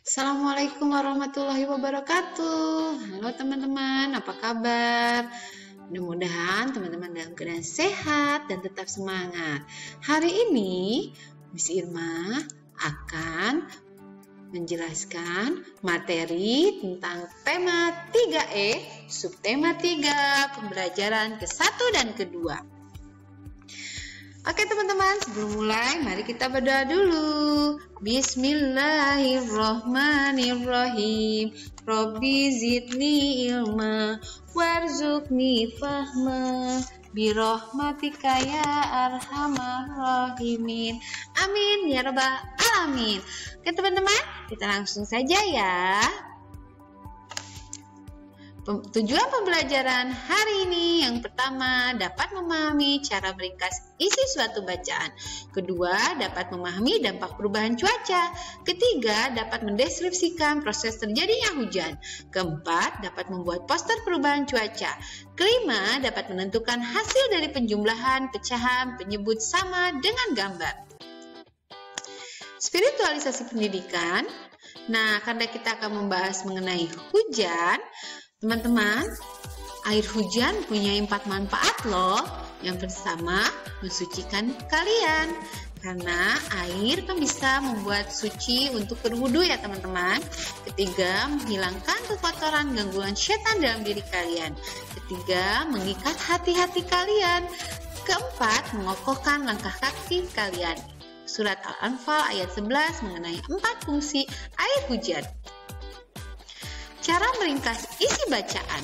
Assalamualaikum warahmatullahi wabarakatuh. Halo teman-teman, apa kabar? Mudah-mudahan teman-teman dalam keadaan sehat dan tetap semangat. Hari ini Miss Irma akan menjelaskan materi tentang tema 3E, subtema 3, pembelajaran ke-1 dan ke-2. Oke teman-teman, sebelum mulai mari kita berdoa dulu. Bismillahirrohmanirrohim. Robbi zidni ilma warzuqni fahma birohmatika ya arhamar rahimin. Amin ya rabbal alamin. Oke teman-teman, kita langsung saja ya. Tujuan pembelajaran hari ini yang pertama, dapat memahami cara meringkas isi suatu bacaan. Kedua, dapat memahami dampak perubahan cuaca. Ketiga, dapat mendeskripsikan proses terjadinya hujan. Keempat, dapat membuat poster perubahan cuaca. Kelima, dapat menentukan hasil dari penjumlahan pecahan penyebut sama dengan gambar. Spiritualisasi pendidikan. Nah, karena kita akan membahas mengenai hujan, teman-teman, air hujan punya 4 manfaat loh. Yang pertama, mensucikan kalian. Karena air kan bisa membuat suci untuk berwudu ya teman-teman. Ketiga, menghilangkan kekotoran gangguan setan dalam diri kalian. Ketiga, mengikat hati-hati kalian. Keempat, mengokohkan langkah kaki kalian. Surat Al-Anfal ayat 11 mengenai 4 fungsi air hujan. Cara meringkas isi bacaan.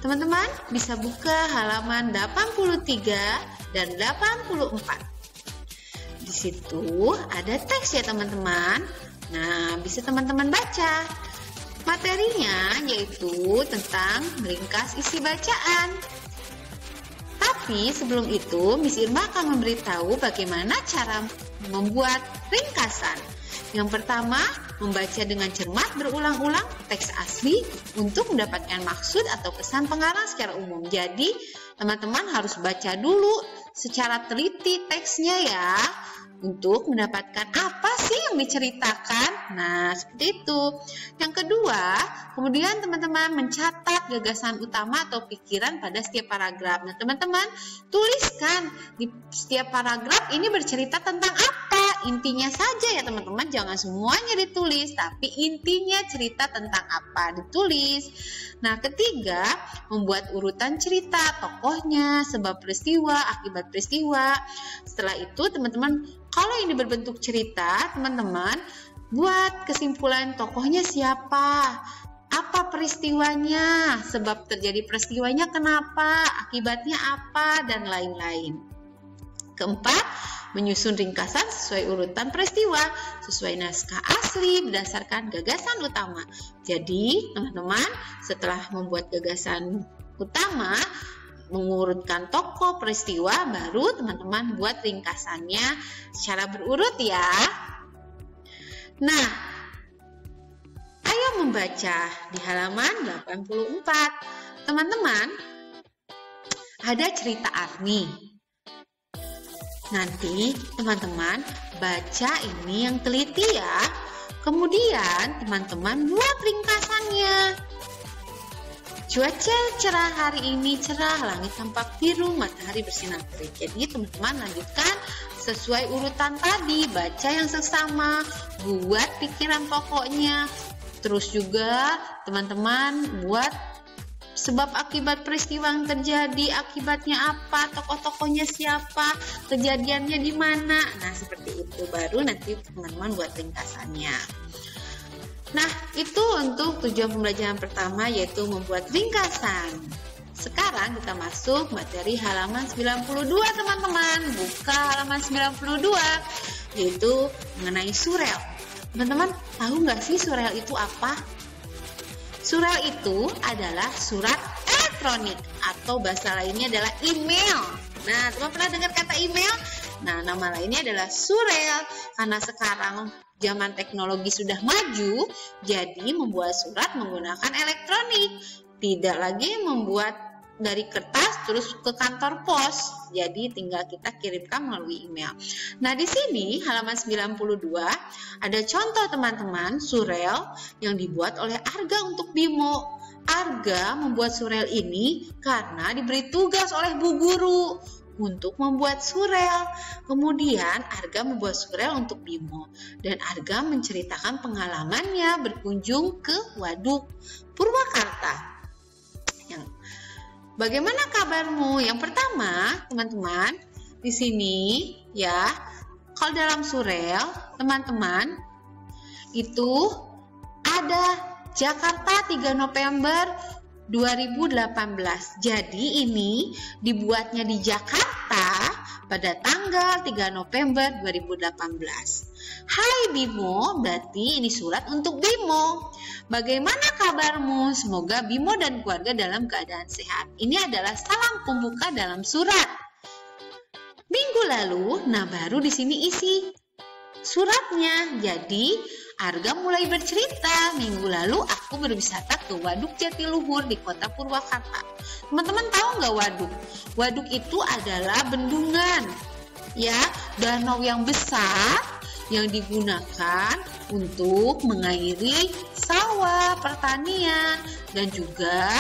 Teman-teman bisa buka halaman 83 dan 84. Di situ ada teks ya teman-teman. Nah, bisa teman-teman baca. Materinya yaitu tentang meringkas isi bacaan. Tapi sebelum itu, Miss Irma akan memberitahu bagaimana cara membuat ringkasan. Yang pertama, membaca dengan cermat berulang-ulang teks asli untuk mendapatkan maksud atau pesan pengarang secara umum. Jadi, teman-teman harus baca dulu secara teliti teksnya ya, untuk mendapatkan apa sih yang diceritakan. Nah, seperti itu. Yang kedua, kemudian teman-teman mencatat gagasan utama atau pikiran pada setiap paragraf. Nah, teman-teman tuliskan di setiap paragraf ini bercerita tentang apa. Intinya saja ya teman-teman, jangan semuanya ditulis, tapi intinya cerita tentang apa ditulis. Nah, ketiga, membuat urutan cerita, tokohnya, sebab peristiwa, akibat peristiwa. Setelah itu teman-teman, kalau ini berbentuk cerita, teman-teman buat kesimpulan tokohnya siapa, apa peristiwanya, sebab terjadi peristiwanya kenapa, akibatnya apa, dan lain-lain. Keempat, menyusun ringkasan sesuai urutan peristiwa, sesuai naskah asli berdasarkan gagasan utama. Jadi, teman-teman, setelah membuat gagasan utama, mengurutkan tokoh peristiwa, baru teman-teman buat ringkasannya secara berurut ya. Nah, ayo membaca di halaman 84. Teman-teman, ada cerita Arni. Nanti teman-teman baca ini yang teliti ya. Kemudian teman-teman buat ringkasannya. Cuaca cerah hari ini cerah, langit tampak biru, matahari bersinar terik. Jadi teman-teman lanjutkan sesuai urutan tadi, baca yang seksama, buat pikiran pokoknya. Terus juga teman-teman buat sebab akibat peristiwa yang terjadi, akibatnya apa, tokoh-tokohnya siapa, kejadiannya di mana. Nah, seperti itu baru nanti teman-teman buat ringkasannya. Nah, itu untuk tujuan pembelajaran pertama, yaitu membuat ringkasan. Sekarang kita masuk materi halaman 92 teman-teman. Buka halaman 92, yaitu mengenai surel. Teman-teman tahu nggak sih surel itu apa? Surel itu adalah surat elektronik atau bahasa lainnya adalah email. Nah, teman pernah dengar kata email? Nah, nama lainnya adalah surel. Karena sekarang zaman teknologi sudah maju, jadi membuat surat menggunakan elektronik. Tidak lagi membuat dari kertas terus ke kantor pos. Jadi tinggal kita kirimkan melalui email. Nah, di sini halaman 92 ada contoh teman-teman surel yang dibuat oleh Arga untuk Bimo. Arga membuat surel ini karena diberi tugas oleh Bu Guru untuk membuat surel. Kemudian Arga membuat surel untuk Bimo dan Arga menceritakan pengalamannya berkunjung ke Waduk Purwakarta. Bagaimana kabarmu? Yang pertama, teman-teman, di sini ya, kalau dalam surel, teman-teman, itu ada Jakarta 3 November 2018. Jadi ini dibuatnya di Jakarta pada tanggal 3 November 2018. Hai Bimo, berarti ini surat untuk Bimo. Bagaimana kabarmu? Semoga Bimo dan keluarga dalam keadaan sehat. Ini adalah salam pembuka dalam surat. Minggu lalu, nah baru di sini isi suratnya. Jadi Arga mulai bercerita, minggu lalu aku berwisata ke Waduk Jatiluhur di kota Purwakarta. Teman-teman tahu nggak waduk? Waduk itu adalah bendungan, ya, danau yang besar yang digunakan untuk mengairi sawah, pertanian, dan juga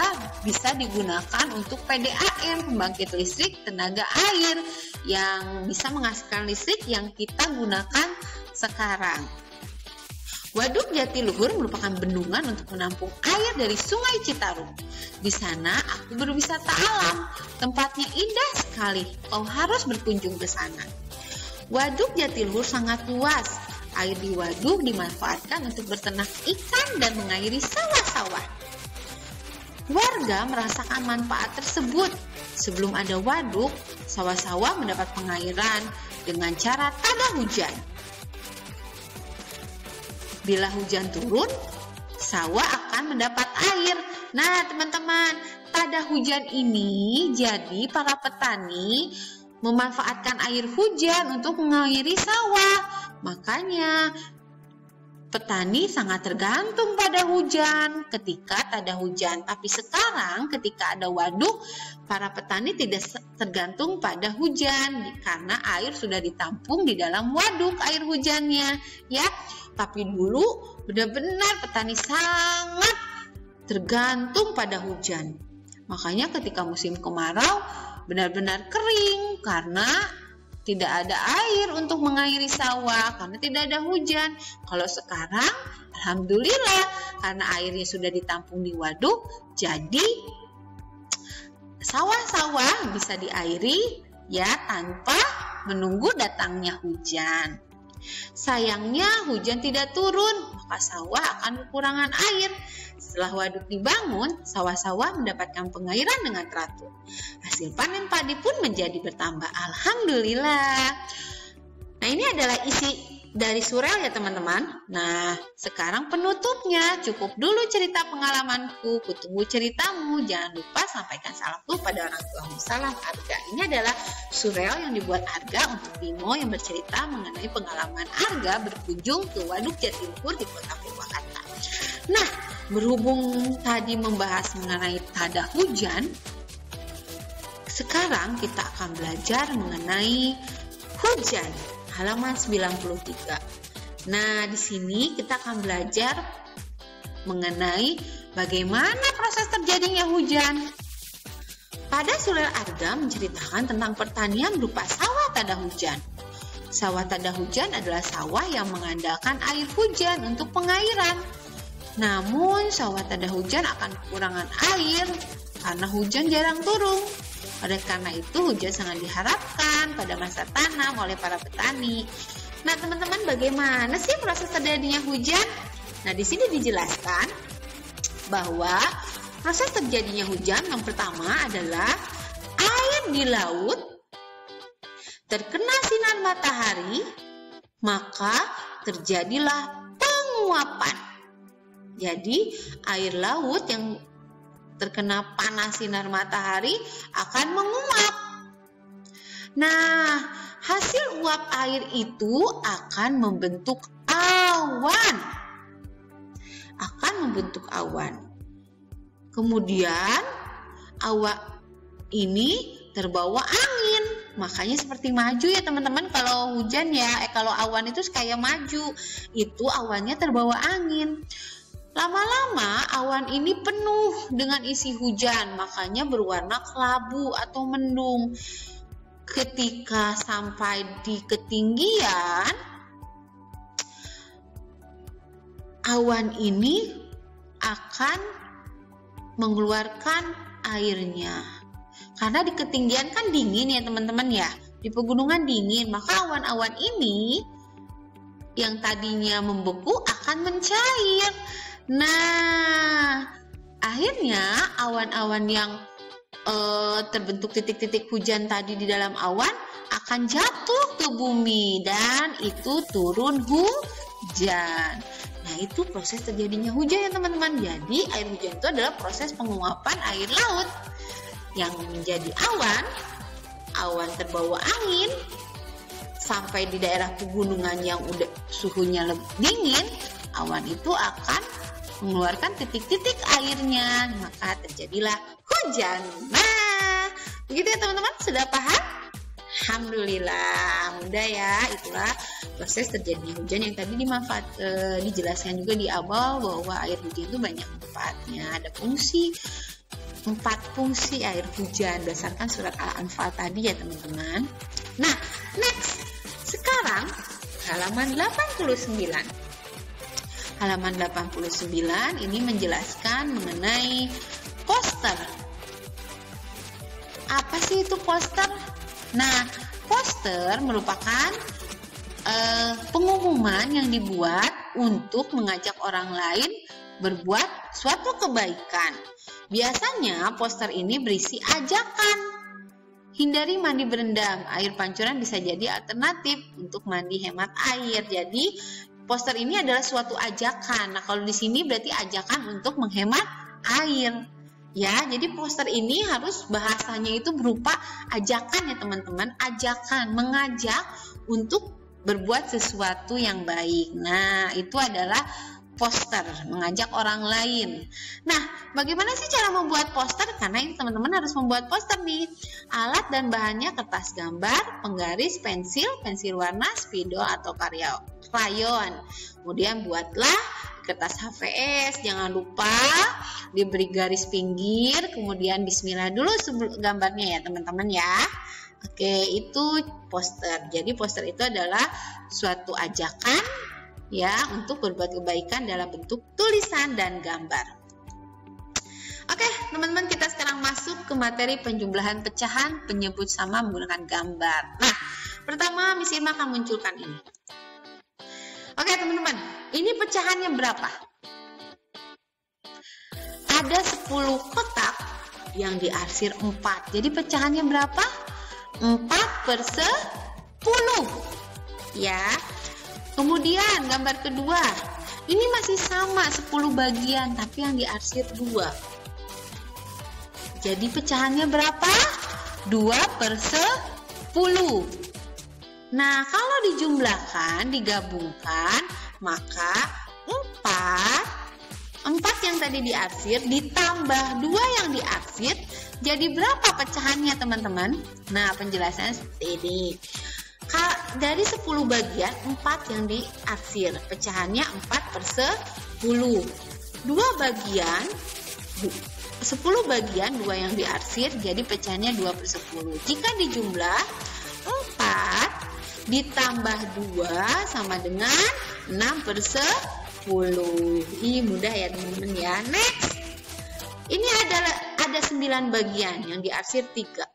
bisa digunakan untuk PDAM, pembangkit listrik tenaga air, yang bisa menghasilkan listrik yang kita gunakan sekarang. Waduk Jatiluhur merupakan bendungan untuk menampung air dari Sungai Citarum. Di sana aku berwisata alam. Tempatnya indah sekali. Kau harus berkunjung ke sana. Waduk Jatiluhur sangat luas. Air di waduk dimanfaatkan untuk berternak ikan dan mengairi sawah-sawah. Warga merasakan manfaat tersebut. Sebelum ada waduk, sawah-sawah mendapat pengairan dengan cara tada hujan. Bila hujan turun, sawah akan mendapat air. Nah, teman-teman, tada hujan ini jadi para petani memanfaatkan air hujan untuk mengairi sawah. Makanya, petani sangat tergantung pada hujan ketika tada hujan. Tapi sekarang ketika ada waduk, para petani tidak tergantung pada hujan karena air sudah ditampung di dalam waduk air hujannya, ya. Tapi dulu benar-benar petani sangat tergantung pada hujan. Makanya ketika musim kemarau benar-benar kering karena tidak ada air untuk mengairi sawah karena tidak ada hujan. Kalau sekarang alhamdulillah karena airnya sudah ditampung di waduk, jadi sawah-sawah bisa diairi ya tanpa menunggu datangnya hujan. Sayangnya hujan tidak turun, maka sawah akan kekurangan air. Setelah waduk dibangun, sawah-sawah mendapatkan pengairan dengan teratur. Hasil panen padi pun menjadi bertambah. Alhamdulillah. Nah, ini adalah isi dari surel ya teman-teman. Nah, sekarang penutupnya. Cukup dulu cerita pengalamanku. Kutunggu ceritamu. Jangan lupa sampaikan salamku pada orang tuamu. Salam Arga. Ini adalah surel yang dibuat Arga untuk Bimo yang bercerita mengenai pengalaman Arga berkunjung ke Waduk Jatiluhur di kota Purwakarta. Nah, berhubung tadi membahas mengenai tada hujan, sekarang kita akan belajar mengenai hujan. Halaman 93. Nah, di sini kita akan belajar mengenai bagaimana proses terjadinya hujan. Pada surel Arga menceritakan tentang pertanian berupa sawah tada hujan. Sawah tada hujan adalah sawah yang mengandalkan air hujan untuk pengairan. Namun, sawah tada hujan akan kekurangan air karena hujan jarang turun. Oleh karena itu, hujan sangat diharapkan pada masa tanam oleh para petani. Nah, teman-teman, bagaimana sih proses terjadinya hujan? Nah, di sini dijelaskan bahwa proses terjadinya hujan yang pertama adalah air di laut terkena sinar matahari, maka terjadilah penguapan. Jadi, air laut yang terkena panas sinar matahari akan menguap. Nah, hasil uap air itu akan membentuk awan. Kemudian ini terbawa angin. Makanya seperti maju ya teman-teman, kalau hujan ya, kalau awan itu kayak maju, itu awannya terbawa angin. Lama-lama awan ini penuh dengan isi hujan, makanya berwarna kelabu atau mendung. Ketika sampai di ketinggian, awan ini akan mengeluarkan airnya. Karena di ketinggian kan dingin ya teman-teman ya, di pegunungan dingin, maka awan-awan ini yang tadinya membeku akan mencair. Nah, akhirnya awan-awan yang terbentuk titik-titik hujan tadi di dalam awan akan jatuh ke bumi dan itu turun hujan. Nah, itu proses terjadinya hujan ya teman-teman. Jadi air hujan itu adalah proses penguapan air laut yang menjadi awan terbawa angin sampai di daerah pegunungan yang udah suhunya lebih dingin, awan itu akan mengeluarkan titik-titik airnya, maka terjadilah hujan. Nah, begitu ya teman-teman, sudah paham? Alhamdulillah, mudah ya. Itulah proses terjadinya hujan yang tadi dijelaskan juga di awal bahwa air hujan itu banyak manfaatnya. Ada 4 fungsi air hujan berdasarkan surat Al-Anfal tadi ya teman-teman. Nah, next. Sekarang halaman 89. Halaman 89 ini menjelaskan mengenai poster. Apa sih itu poster? Nah, poster merupakan pengumuman yang dibuat untuk mengajak orang lain berbuat suatu kebaikan. Biasanya poster ini berisi ajakan. Hindari mandi berendam, air pancuran bisa jadi alternatif untuk mandi hemat air. Jadi poster ini adalah suatu ajakan. Nah, kalau di sini berarti ajakan untuk menghemat air. Ya, jadi poster ini harus bahasanya itu berupa ajakan ya teman-teman. Ajakan, mengajak untuk berbuat sesuatu yang baik. Nah, itu adalah poster, mengajak orang lain. Nah, bagaimana sih cara membuat poster? Karena ini teman-teman harus membuat poster nih. Alat dan bahannya kertas gambar, penggaris, pensil warna, spidol atau krayon. Kemudian buatlah kertas HVS, jangan lupa diberi garis pinggir, kemudian bismillah dulu sebelum gambarnya ya teman-teman ya. Oke, itu poster. Jadi poster itu adalah suatu ajakan ya untuk berbuat kebaikan dalam bentuk tulisan dan gambar. Oke, teman-teman, kita sekarang masuk ke materi penjumlahan pecahan penyebut sama menggunakan gambar. Nah, pertama Miss Irma akan munculkan ini. Oke, teman-teman, ini pecahannya berapa? Ada 10 kotak yang diarsir 4. Jadi pecahannya berapa? 4/10. Ya. Kemudian gambar kedua, ini masih sama 10 bagian tapi yang diarsir 2. Jadi pecahannya berapa? 2/10. Nah, kalau dijumlahkan, digabungkan, maka 4 yang tadi diarsir ditambah 2 yang diarsir, jadi berapa pecahannya teman-teman? Nah, penjelasannya seperti ini. Dari 10 bagian, 4 yang diarsir, pecahannya 4/10. 10 bagian 2 yang diarsir, jadi pecahannya 2/10. Jika dijumlah, 4 ditambah 2 sama dengan 6/10. Ini mudah ya teman-teman ya. Next. Ini ada 9 bagian yang diarsir 3.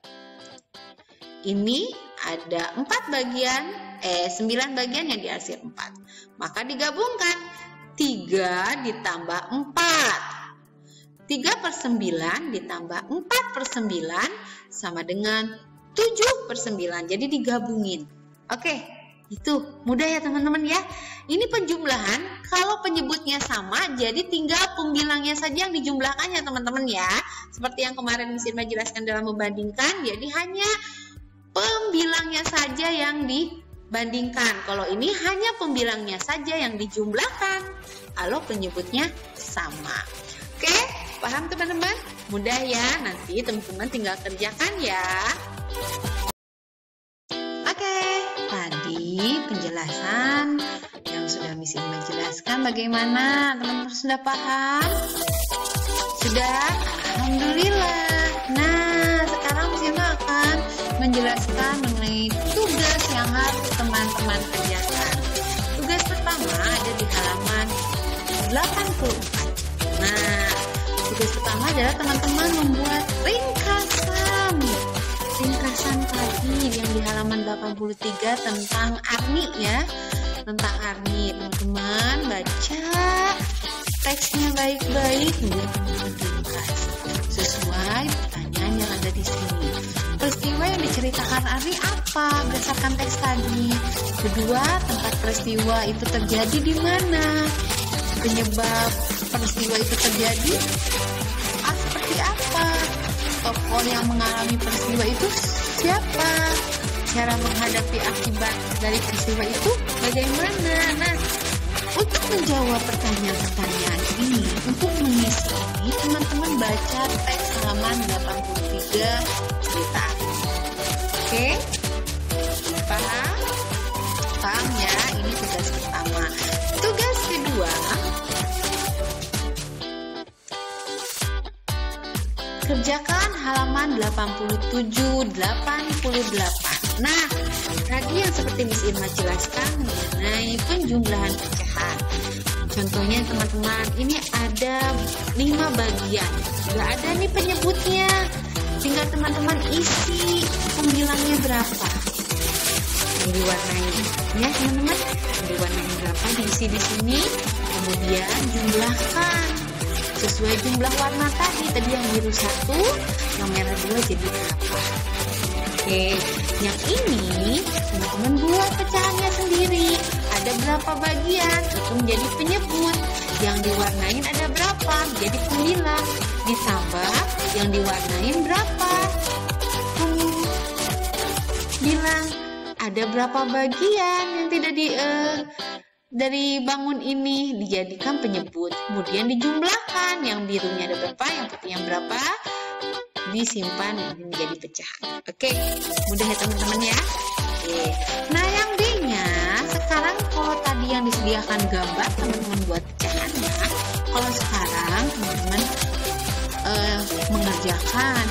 Ini ada 9 bagian yang diarsir 4. Maka digabungkan 3 ditambah 4. 3/9 ditambah 4/9 sama dengan 7/9. Jadi digabungin. Oke, itu mudah ya teman-teman ya. Ini penjumlahan, kalau penyebutnya sama, jadi tinggal pembilangnya saja yang dijumlahkan ya teman-teman ya. Seperti yang kemarin Miss Irma jelaskan dalam membandingkan, jadi hanya pembilangnya saja yang dibandingkan. Kalau ini hanya pembilangnya saja yang dijumlahkan kalau penyebutnya sama. Oke, Paham teman-teman? Mudah ya, nanti teman-teman tinggal kerjakan ya. Oke, tadi penjelasan yang sudah Miss Irma jelaskan bagaimana? Teman-teman sudah paham? Sudah? Alhamdulillah. Nah, sekarang Miss Irma akan menjelaskan mengenai tugas yang harus teman-teman kerjakan. Tugas pertama ada di halaman 84. Nah, tugas pertama adalah teman-teman membuat ringkasan tadi yang di halaman 83 tentang Arni ya. Tentang Arni, teman-teman baca teksnya baik-baik, kemudian teman-teman ringkas sesuai pertanyaan yang ada di sini. Peristiwa yang diceritakan Arni apa berdasarkan teks tadi? Kedua, tempat peristiwa itu terjadi di mana? Penyebab peristiwa itu terjadi seperti apa? Tokoh yang mengalami peristiwa itu siapa? Cara menghadapi akibat dari peristiwa itu bagaimana? Nah, untuk menjawab pertanyaan-pertanyaan ini, untuk mengisi ini, teman-teman baca teks halaman 83 cerita. Oke? Paham? Paham ya? Ini tugas pertama. Tugas kedua, kerjakan halaman 87-88. Nah, tadi yang seperti Miss Irma jelaskan mengenai penjumlahan pecahan. Contohnya teman-teman, ini ada 5 bagian. Sudah ada nih penyebutnya. Tinggal teman-teman isi pembilangnya berapa. Yang diwarnai. Ya teman-teman, diwarnai berapa diisi di sini. Kemudian jumlahkan sesuai jumlah warna tadi yang biru 1, yang merah 2 jadi berapa. Oke, yang ini teman-teman buat pecahannya sendiri. Ada berapa bagian itu menjadi penyebut. Yang diwarnain ada berapa menjadi pembilang. Ditambah yang diwarnain berapa bilang. Ada berapa bagian yang tidak dari bangun ini dijadikan penyebut, kemudian dijumlahkan, yang birunya ada berapa, yang putihnya berapa, disimpan menjadi pecahan. Oke, mudah ya teman-teman ya. Oke. Nah, yang B-nya sekarang kalau tadi yang disediakan gambar teman-teman buat pecahannya, kalau sekarang teman-teman mengerjakan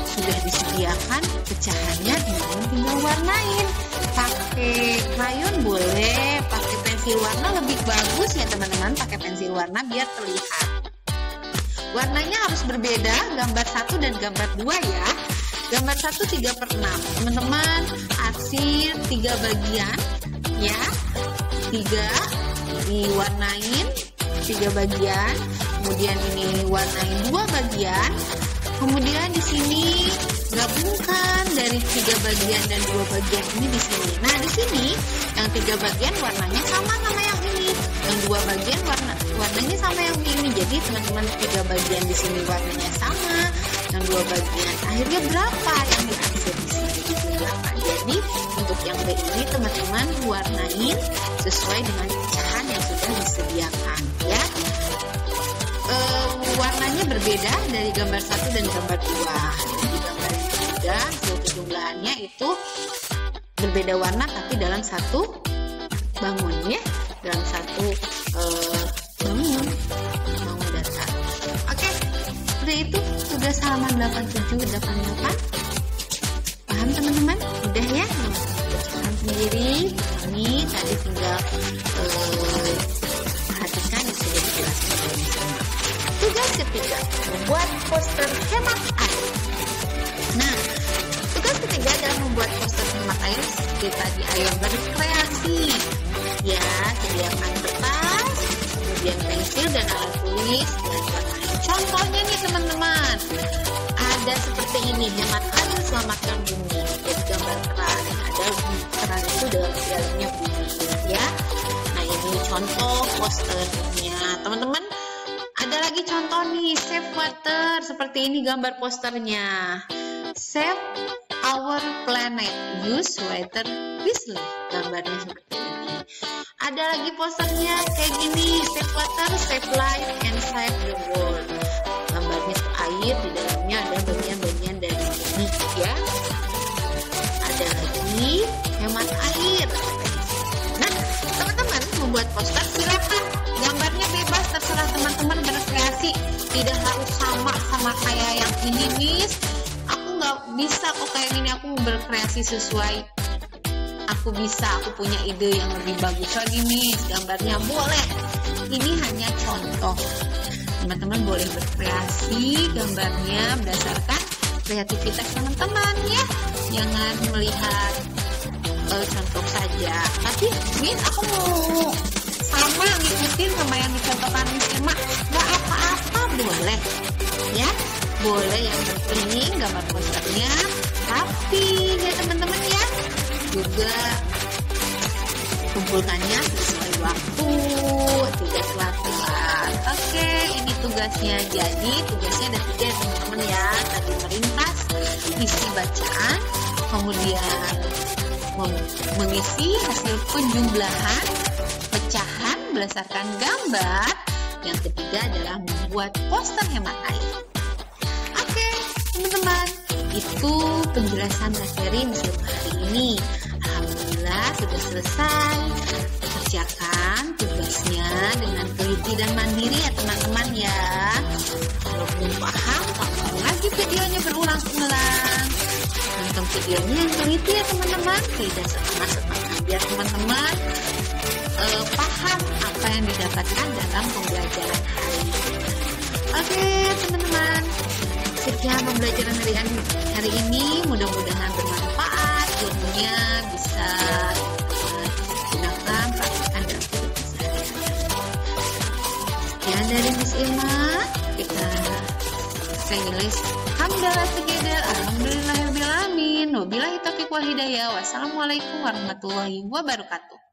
sudah disediakan pecahannya, teman-teman tinggal warnain. Pakai krayon boleh, pakai pensil warna lebih bagus ya teman-teman, pakai pensil warna biar terlihat. Warnanya harus berbeda, gambar 1 dan gambar 2 ya. Gambar 1 3/6. Teman-teman arsir 3 bagian ya. 3 diwarnain 3 bagian. Kemudian ini warnain 2 bagian. Kemudian di sini gabungkan dari 3 bagian dan 2 bagian ini di sini. Nah, di sini yang 3 bagian warnanya sama yang ini. Yang 2 bagian warnanya sama yang ini. Jadi teman-teman 3 bagian di sini warnanya sama, yang 2 bagian. Akhirnya berapa yang diarsir di sini? Berapa? Jadi untuk yang B ini teman-teman warnain sesuai dengan pecahan yang sudah disediakan ya. Warnanya berbeda dari gambar 1 dan gambar 2. Jadi gambar 3 hasil penjumlahannya itu berbeda warna tapi dalam satu bangun ya, dalam satu bangun data. Oke, seperti itu tugas halaman 87-88. Paham teman-teman? Udah ya? Paham sendiri. Ini tadi tinggal perhatikan yang sudah dijelaskan oleh sama. Tugas ketiga, membuat poster hemat air. Nah, tugas ketiga adalah membuat poster hemat air seperti tadi, ayo berkreasi. Ya, sediakan kertas, kemudian pensil dan alat tulis dan warnai. Contohnya nih teman-teman, ada seperti ini, hemat air selamatkan bumi. Jadi gambar keran, ada keran itu dalamnya bumi ya. Nah, ini contoh posternya teman-teman. Ada lagi contoh nih, save water. Seperti ini gambar posternya. Save our planet, use water wisely. Gambarnya seperti ini. Ada lagi posternya kayak gini, save water, save life, and save the world. Gambar Tidak harus sama kayak yang ini, Miss. Aku nggak bisa kok kayak gini, aku berkreasi sesuai aku bisa, aku punya ide yang lebih bagus lagi, Miss. Gambarnya boleh. Ini hanya contoh. Teman-teman boleh berkreasi gambarnya berdasarkan kreativitas teman-teman ya. Jangan melihat contoh saja. Tapi Miss, aku mau sama ngikutin sama yang dicontohkan Miss Irma. Nggak apa-apa, boleh ya. Boleh, yang penting gambar posternya rapi ya teman-teman ya. Juga kumpulkannya sesuai waktu, tidak telat-telat. Oke, ini tugasnya. Jadi tugasnya ada 3 ya teman-teman ya. Tadi meringkas isi bacaan, kemudian mengisi hasil penjumlahan pecahan berdasarkan gambar. Yang ketiga adalah membuat poster hemat air. Oke teman-teman, itu penjelasan materi museum hari ini. Alhamdulillah sudah selesai. Kerjakan tugasnya dengan teliti dan mandiri ya teman-teman ya. Kalau belum paham, tonton lagi videonya berulang-ulang. Nonton videonya yang teliti ya teman-teman, tidak setengah-setengah, biar teman-teman paham apa yang didapatkan dalam pembelajaran hari ini. Oke teman-teman, sekian pembelajaran hari ini, mudah-mudahan bermanfaat, ilmunya bisa digunakan, praktekkan dalam kehidupan sehari-hari. Sekian dari Miss Irma, kita finish. Alhamdulillah together, alhamdulillahirabbil alamin. Wabillahi taufiq wal hidayah. Wassalamualaikum warahmatullahi wabarakatuh.